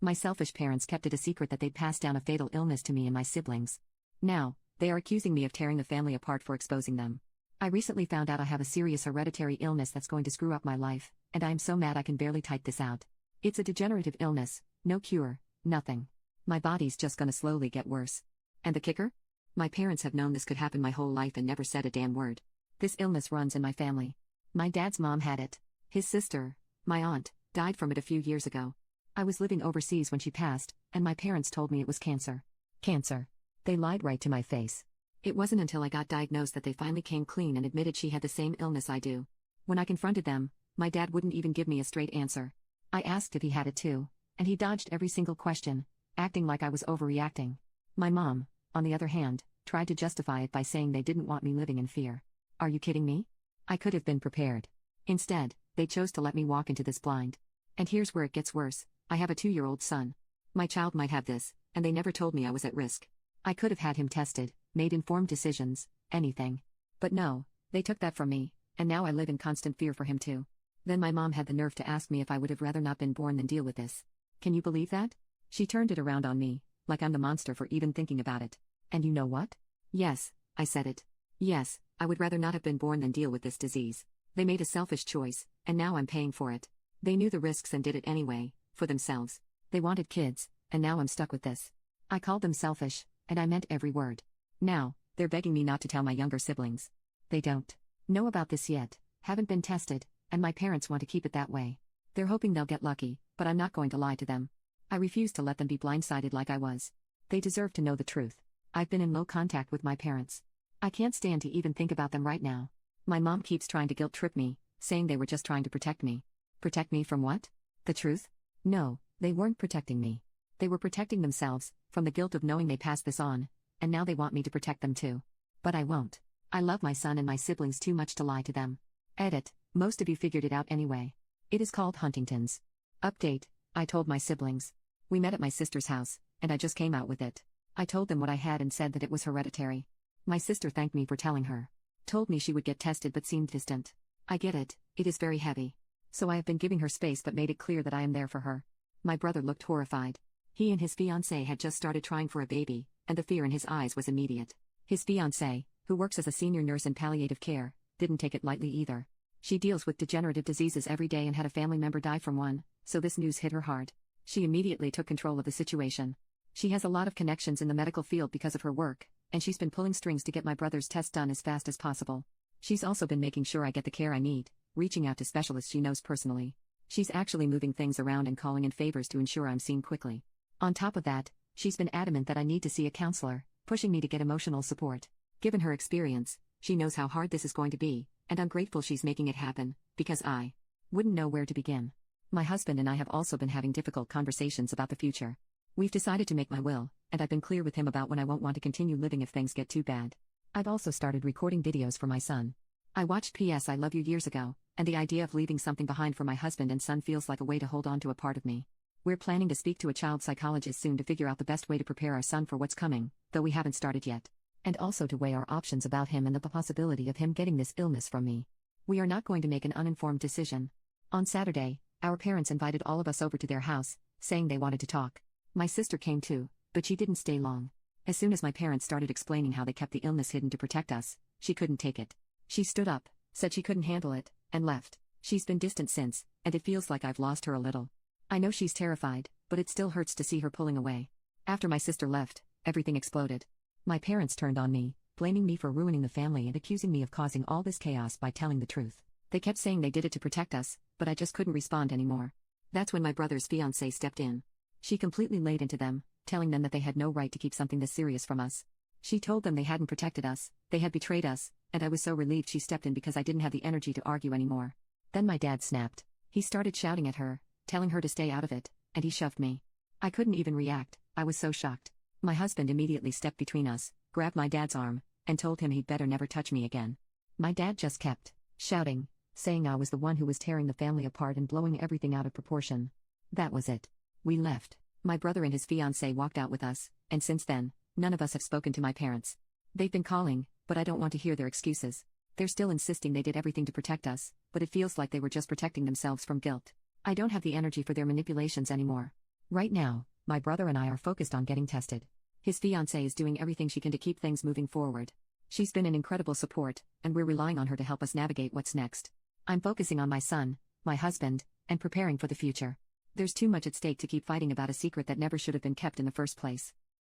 My selfish parents kept it a secret that they'd passed down a fatal illness to me and my siblings. Now, they are accusing me of tearing the family apart for exposing them. I recently found out I have a serious hereditary illness that's going to screw up my life, and I am so mad I can barely type this out. It's a degenerative illness, no cure, nothing. My body's just gonna slowly get worse. And the kicker? My parents have known this could happen my whole life and never said a damn word. This illness runs in my family. My dad's mom had it. His sister, my aunt, died from it a few years ago. I was living overseas when she passed, and my parents told me it was cancer. Cancer. They lied right to my face. It wasn't until I got diagnosed that they finally came clean and admitted she had the same illness I do. When I confronted them, my dad wouldn't even give me a straight answer. I asked if he had it too, and he dodged every single question, acting like I was overreacting. My mom, on the other hand, tried to justify it by saying they didn't want me living in fear. Are you kidding me? I could have been prepared. Instead, they chose to let me walk into this blind. And here's where it gets worse. I have a 2-year-old son. My child might have this, and they never told me I was at risk. I could have had him tested, made informed decisions, anything. But no, they took that from me, and now I live in constant fear for him too. Then my mom had the nerve to ask me if I would have rather not been born than deal with this. Can you believe that? She turned it around on me, like I'm the monster for even thinking about it. And you know what? Yes, I said it. Yes, I would rather not have been born than deal with this disease. They made a selfish choice, and now I'm paying for it. They knew the risks and did it anyway, for themselves. They wanted kids, and now I'm stuck with this. I called them selfish, and I meant every word. Now, they're begging me not to tell my younger siblings. They don't know about this yet, haven't been tested, and my parents want to keep it that way. They're hoping they'll get lucky, but I'm not going to lie to them. I refuse to let them be blindsided like I was. They deserve to know the truth. I've been in low contact with my parents. I can't stand to even think about them right now. My mom keeps trying to guilt trip me, saying they were just trying to protect me. Protect me from what? The truth? No, they weren't protecting me. They were protecting themselves, from the guilt of knowing they passed this on, and now they want me to protect them too. But I won't. I love my son and my siblings too much to lie to them. Edit, most of you figured it out anyway. It is called Huntington's. Update, I told my siblings. We met at my sister's house, and I just came out with it. I told them what I had and said that it was hereditary. My sister thanked me for telling her. Told me she would get tested but seemed distant. I get it, it is very heavy. So I have been giving her space but made it clear that I am there for her. My brother looked horrified. He and his fiancée had just started trying for a baby, and the fear in his eyes was immediate. His fiancée, who works as a senior nurse in palliative care, didn't take it lightly either. She deals with degenerative diseases every day and had a family member die from one, so this news hit her hard. She immediately took control of the situation. She has a lot of connections in the medical field because of her work, and she's been pulling strings to get my brother's test done as fast as possible. She's also been making sure I get the care I need, reaching out to specialists she knows personally. She's actually moving things around and calling in favors to ensure I'm seen quickly. On top of that, she's been adamant that I need to see a counselor, pushing me to get emotional support. Given her experience, she knows how hard this is going to be, and I'm grateful she's making it happen, because I wouldn't know where to begin. My husband and I have also been having difficult conversations about the future. We've decided to make my will, and I've been clear with him about when I won't want to continue living if things get too bad. I've also started recording videos for my son. I watched P.S. I Love You years ago, and the idea of leaving something behind for my husband and son feels like a way to hold on to a part of me. We're planning to speak to a child psychologist soon to figure out the best way to prepare our son for what's coming, though we haven't started yet. And also to weigh our options about him and the possibility of him getting this illness from me. We are not going to make an uninformed decision. On Saturday, our parents invited all of us over to their house, saying they wanted to talk. My sister came too, but she didn't stay long. As soon as my parents started explaining how they kept the illness hidden to protect us, she couldn't take it. She stood up, said she couldn't handle it, and left. She's been distant since, and it feels like I've lost her a little. I know she's terrified, but it still hurts to see her pulling away. After my sister left, everything exploded. My parents turned on me, blaming me for ruining the family and accusing me of causing all this chaos by telling the truth. They kept saying they did it to protect us, but I just couldn't respond anymore. That's when my brother's fiancée stepped in. She completely laid into them, telling them that they had no right to keep something this serious from us. She told them they hadn't protected us, they had betrayed us, and I was so relieved she stepped in because I didn't have the energy to argue anymore. Then my dad snapped. He started shouting at her, telling her to stay out of it, and he shoved me. I couldn't even react, I was so shocked. My husband immediately stepped between us, grabbed my dad's arm, and told him he'd better never touch me again. My dad just kept shouting, saying I was the one who was tearing the family apart and blowing everything out of proportion. That was it. We left. My brother and his fiancée walked out with us, and since then, none of us have spoken to my parents. They've been calling, but I don't want to hear their excuses. They're still insisting they did everything to protect us, but it feels like they were just protecting themselves from guilt. I don't have the energy for their manipulations anymore. Right now, my brother and I are focused on getting tested. His fiancée is doing everything she can to keep things moving forward. She's been an incredible support, and we're relying on her to help us navigate what's next. I'm focusing on my son, my husband, and preparing for the future. There's too much at stake to keep fighting about a secret that never should have been kept in the first place.